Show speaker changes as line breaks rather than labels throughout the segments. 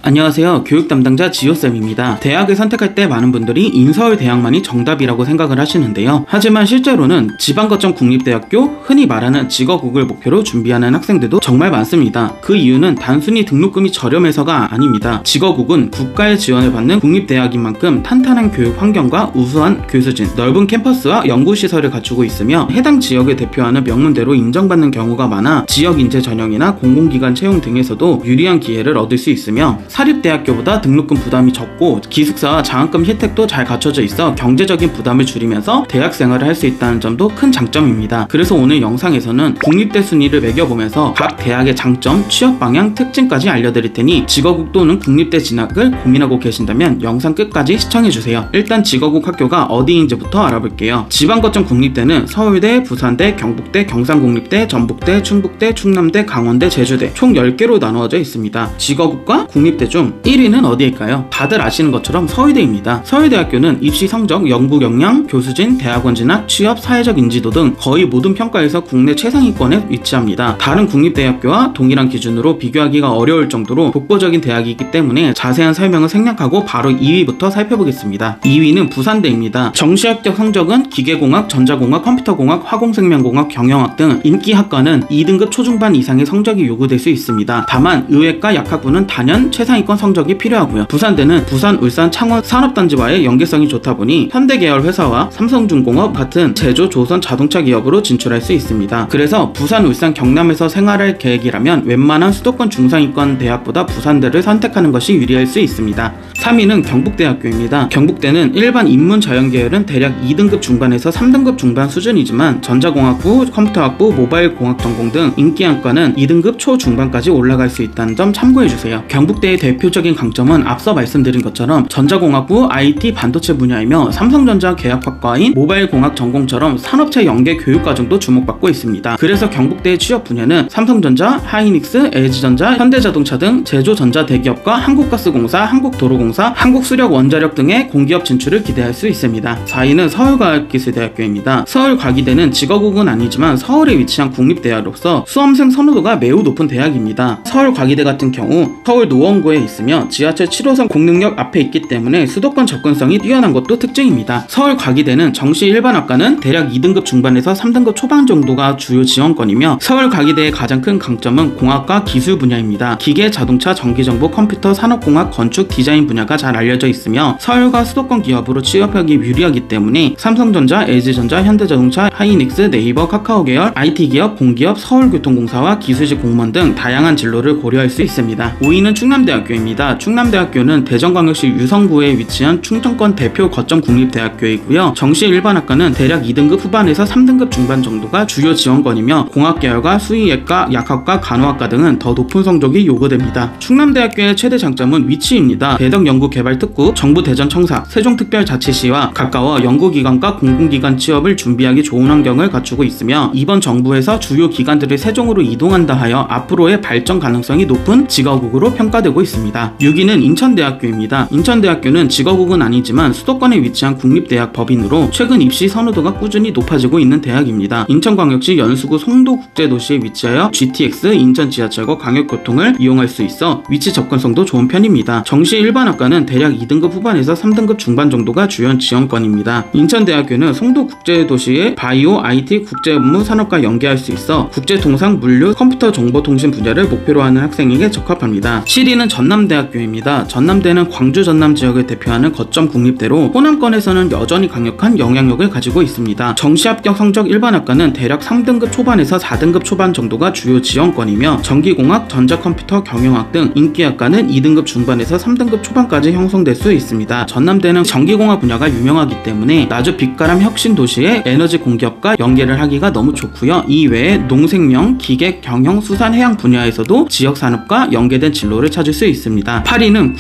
안녕하세요. 교육 담당자 지호쌤입니다. 대학을 선택할 때 많은 분들이 인서울 대학만이 정답이라고 생각을 하시는데요. 하지만 실제로는 지방거점 국립대학교, 흔히 말하는 직어국을 목표로 준비하는 학생들도 정말 많습니다. 그 이유는 단순히 등록금이 저렴해서가 아닙니다. 직어국은 국가의 지원을 받는 국립대학인 만큼 탄탄한 교육 환경과 우수한 교수진, 넓은 캠퍼스와 연구시설을 갖추고 있으며 해당 지역을 대표하는 명문대로 인정받는 경우가 많아 지역인재 전형이나 공공기관 채용 등에서도 유리한 기회를 얻을 수 있으며 사립대학교보다 등록금 부담이 적고 기숙사와 장학금 혜택도 잘 갖춰져 있어 경제적인 부담을 줄이면서 대학생활을 할 수 있다는 점도 큰 장점입니다. 그래서 오늘 영상에서는 국립대 순위를 매겨보면서 각 대학의 장점, 취업 방향, 특징까지 알려드릴 테니 직어국 또는 국립대 진학을 고민하고 계신다면 영상 끝까지 시청해주세요. 일단 직어국 학교가 어디인지부터 알아볼게요. 지방거점 국립대는 서울대, 부산대, 경북대, 경상국립대, 전북대, 충북대, 충남대, 강원대, 제주대 총 10개로 나누어져 있습니다. 직어국과 국립대 중 1위는 어디일까요? 다들 아시는 것처럼 서울대입니다. 서울대학교는 입시 성적, 연구 역량, 교수진, 대학원 진학, 취업, 사회적 인지도 등 거의 모든 평가에서 국내 최상위권에 위치합니다. 다른 국립대학교와 동일한 기준으로 비교하기가 어려울 정도로 독보적인 대학이기 때문에 자세한 설명을 생략하고 바로 2위부터 살펴보겠습니다. 2위는 부산대입니다. 정시합격 성적은 기계공학, 전자공학, 컴퓨터공학, 화공생명공학, 경영학 등 인기 학과는 2등급 초중반 이상의 성적이 요구될 수 있습니다. 다만 의외과 약학부는 단연 최상위권 성적이 필요하고요. 부산대는 부산, 울산, 창원 산업단지와의 연계성이 좋다 보니 현대계열 회사와 삼성중공업 같은 제조, 조선, 자동차 기업으로 진출할 수 있습니다. 그래서 부산, 울산, 경남에서 생활할 계획이라면 웬만한 수도권 중상위권 대학보다 부산대를 선택하는 것이 유리할 수 있습니다. 3위는 경북대학교입니다. 경북대는 일반 인문 자연계열은 대략 2등급 중반에서 3등급 중반 수준이지만 전자공학부, 컴퓨터학부, 모바일공학 전공 등 인기 학과는 2등급 초중반까지 올라갈 수 있다는 점 참고해주세요. 경북대의 대표적인 강점은 앞서 말씀드린 것처럼 전자공학부, IT, 반도체 분야이며 삼성전자 계약학과인 모바일공학 전공처럼 산업체 연계 교육과정도 주목받고 있습니다. 그래서 경북대의 취업 분야는 삼성전자, 하이닉스, LG전자, 현대자동차 등 제조전자 대기업과 한국가스공사, 한국도로공사, 한국수력원자력 등의 공기업 진출을 기대할 수 있습니다. 4위는 서울과학기술대학교입니다. 서울과기대는 직어국은 아니지만 서울에 위치한 국립대학으로서 수험생 선호도가 매우 높은 대학입니다. 서울과기대 같은 경우 서울 노원구에 있으며 지하철 7호선 공릉역 앞에 있기 때문에 수도권 접근성이 뛰어난 것도 특징입니다. 서울과기대는 정시 일반학과는 대략 2등급 중반에서 3등급 초반 정도가 주요 지원권이며 서울과기대의 가장 큰 강점은 공학과 기술 분야입니다. 기계, 자동차, 전기정보, 컴퓨터, 산업공학, 건축, 디자인 분야가 잘 알려져 있으며 서울과 수도권 기업으로 취업하기 유리하기 때문에 삼성전자, LG전자, 현대자동차, 하이닉스, 네이버, 카카오 계열, IT기업, 공기업, 서울교통공사와 기술직 공무원 등 다양한 진로를 고려할 수 있습니다. 5위는 충남대학교입니다. 충남대학교는 대전광역시 유성구에 위치한 충청권 대표 거점 국립대학교이고요. 정시 일반학과는 대략 2등급 후반에서 3등급 중반 정도가 주요 지원권이며 공학계열과 수의예과, 약학과, 간호학과 등은 더 높은 성적이 요구됩니다. 충남대학교의 최대 장점은 위치입니다. 대덕연구개발특구, 정부 대전청사, 세종특별자치시와 가까워 연구기관과 공공기관 취업을 준비하기 좋은 환경을 갖추고 있으며 이번 정부에서 주요 기관들을 세종으로 이동한다 하여 앞으로의 발전 가능성이 높은 직어국으로 평가되고 있습니다. 6위는 인천대학교입니다. 인천대학교는 직어국은 아니지만 수도권에 위치한 국립대학 법인으로 최근 입시 선호도가 꾸준히 높아지고 있는 대학입니다. 인천광역시 연수구 송도국제도시에 위치하여 GTX, 인천지하철과 광역교통을 이용할 수 있어 위치 접근성도 좋은 편입니다. 정시 일반학과는 대략 2등급 후반에서 3등급 중반 정도가 주요 지원권입니다. 인천대학교는 송도국제도시의 바이오, IT, 국제업무, 산업과 연계할 수 있어 국제통상, 물류, 컴퓨터 정보통신 분야를 목표로 하는 학생에게 적합합니다. 7위는 전남대학교입니다. 전남대는 광주 전남 지역을 대표하는 거점 국립대로 호남권에서는 여전히 강력한 영향력을 가지고 있습니다. 정시합격 성적 일반학과는 대략 3등급 초반에서 4등급 초반 정도가 주요 지원권이며 전기공학, 전자컴퓨터, 경영학 등 인기학과는 2등급 중반에서 3등급 초반까지 형성될 수 있습니다. 전남대는 전기공학 분야가 유명하기 때문에 나주 빛가람 혁신 도시의 에너지 공기업과 연계를 하기가 너무 좋고요. 이 외에 농생명, 기계, 경영, 수산, 해양 분야에서도 지역산업과 연계된 진로를 찾을 수 있습니다. 8위는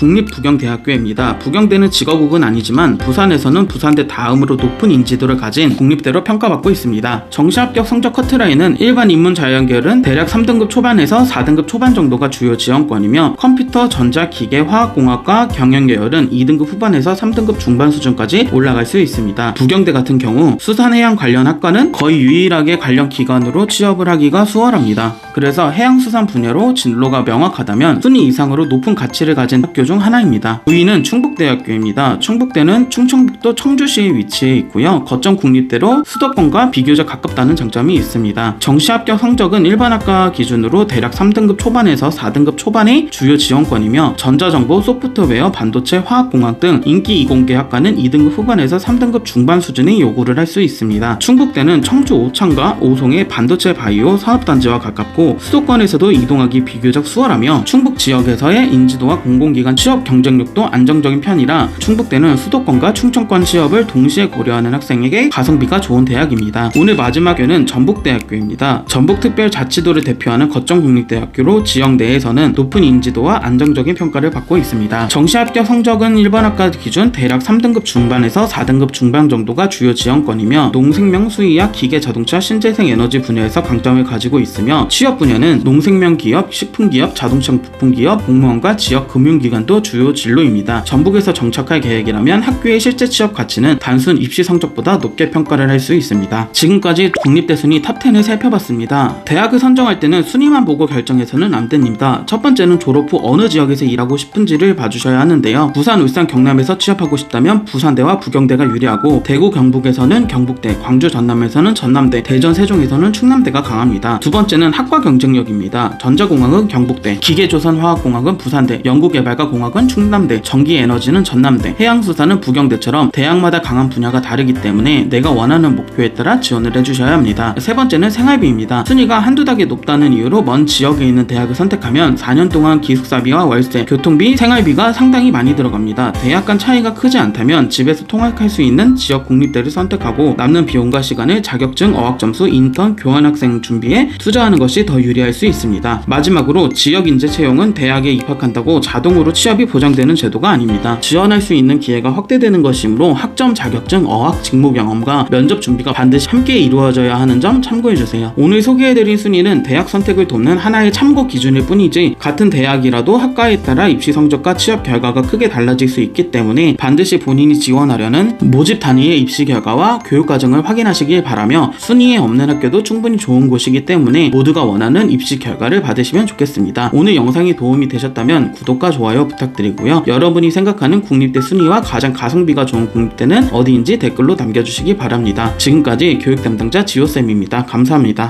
국립부경대학교입니다. 부경대는 직어국은 아니지만 부산에서는 부산대 다음으로 높은 인지도를 가진 국립대로 평가받고 있습니다. 정시합격 성적 커트라인은 일반 인문 자연계열은 대략 3등급 초반에서 4등급 초반 정도가 주요 지원권이며 컴퓨터, 전자, 기계, 화학공학과 경영계열은 2등급 후반에서 3등급 중반 수준까지 올라갈 수 있습니다. 부경대 같은 경우 수산해양 관련 학과는 거의 유일하게 관련 기관으로 취업을 하기가 수월합니다. 그래서 해양수산 분야로 진로가 명확하다면 순위 이상으로 높은 가치를 가진 학교 중 하나입니다. 9위는 충북대학교입니다. 충북대는 충청북도 청주시에 위치해 있고요. 거점 국립대로 수도권과 비교적 가깝다는 장점이 있습니다. 정시 합격 성적은 일반 학과 기준으로 대략 3등급 초반에서 4등급 초반의 주요 지원권이며 전자정보, 소프트웨어, 반도체, 화학공학 등 인기 이공계 학과는 2등급 후반에서 3등급 중반 수준의 요구를 할 수 있습니다. 충북대는 청주 오창과 오송의 반도체 바이오 산업단지와 가깝고 수도권에서도 이동하기 비교적 수월하며 충북 지역에서의 인지도와 공공기관 취업 경쟁력도 안정적인 편이라 충북대는 수도권과 충청권 취업을 동시에 고려하는 학생에게 가성비가 좋은 대학입니다. 오늘 마지막 학교는 전북대학교입니다. 전북특별자치도를 대표하는 거점국립대학교로 지역 내에서는 높은 인지도와 안정적인 평가를 받고 있습니다. 정시 합격 성적은 일반 학과 기준 대략 3등급 중반에서 4등급 중반 정도가 주요 지원권이며 농생명, 수의학, 기계자동차, 신재생 에너지 분야에서 강점을 가지고 있으며 취업 분야는 농생명 기업, 식품기업, 자동차 부품기업, 공무원과 지역 금융기관도 주요 진로입니다. 전북에서 정착할 계획이라면 학교의 실제 취업 가치는 단순 입시 성적보다 높게 평가를 할 수 있습니다. 지금까지 국립대 순위 탑10을 살펴봤습니다. 대학을 선정할 때는 순위만 보고 결정해서는 안 됩니다. 첫 번째는 졸업 후 어느 지역에서 일하고 싶은지를 봐주셔야 하는데요. 부산, 울산, 경남에서 취업하고 싶다면 부산대와 부경대가 유리하고 대구, 경북에서는 경북대, 광주, 전남에서는 전남대, 대전, 세종에서는 충남대가 강합니다. 두 번째는 학과 경쟁력입니다. 전자공학은 경북대, 기계조선화학공학은 부산대, 연구개발과 공학은 충남대, 전기에너지는 전남대, 해양수산은 부경대처럼 대학마다 강한 분야가 다르기 때문에 내가 원하는 목표에 따라 지원을 해주셔야 합니다. 세 번째는 생활비입니다. 순위가 한두 닥이 높다는 이유로 먼 지역에 있는 대학을 선택하면 4년 동안 기숙사비와 월세, 교통비, 생활비가 상당히 많이 들어갑니다. 대학 간 차이가 크지 않다면 집에서 통학할 수 있는 지역 국립대를 선택하고 남는 비용과 시간을 자격증, 어학점수, 인턴, 교환학생 준비에 투자하는 것이 더 유리할 수 있습니다. 마지막으로 지역 인재 채용은 대학에 입학한다고 자동으로 취업이 보장되는 제도가 아닙니다. 지원할 수 있는 기회가 확대되는 것이므로 학점, 자격증, 어학, 직무 경험과 면접 준비가 반드시 함께 이루어져야 하는 점 참고해주세요. 오늘 소개해드린 순위는 대학 선택을 돕는 하나의 참고 기준일 뿐이지 같은 대학이라도 학과에 따라 입시 성적과 취업 결과가 크게 달라질 수 있기 때문에 반드시 본인이 지원하려는 모집 단위의 입시 결과와 교육 과정을 확인하시길 바라며 순위에 없는 학교도 충분히 좋은 곳이기 때문에 모두가 원하는 입시 결과를 받으시면 좋겠습니다. 오늘 영상이 도움이 되셨다면 구독과 좋아요 부탁드리고요. 여러분이 생각하는 국립대 순위와 가장 가성비가 좋은 국립대는 어디인지 댓글로 남겨주시기 바랍니다. 지금까지 교육 담당자 지호쌤입니다. 감사합니다.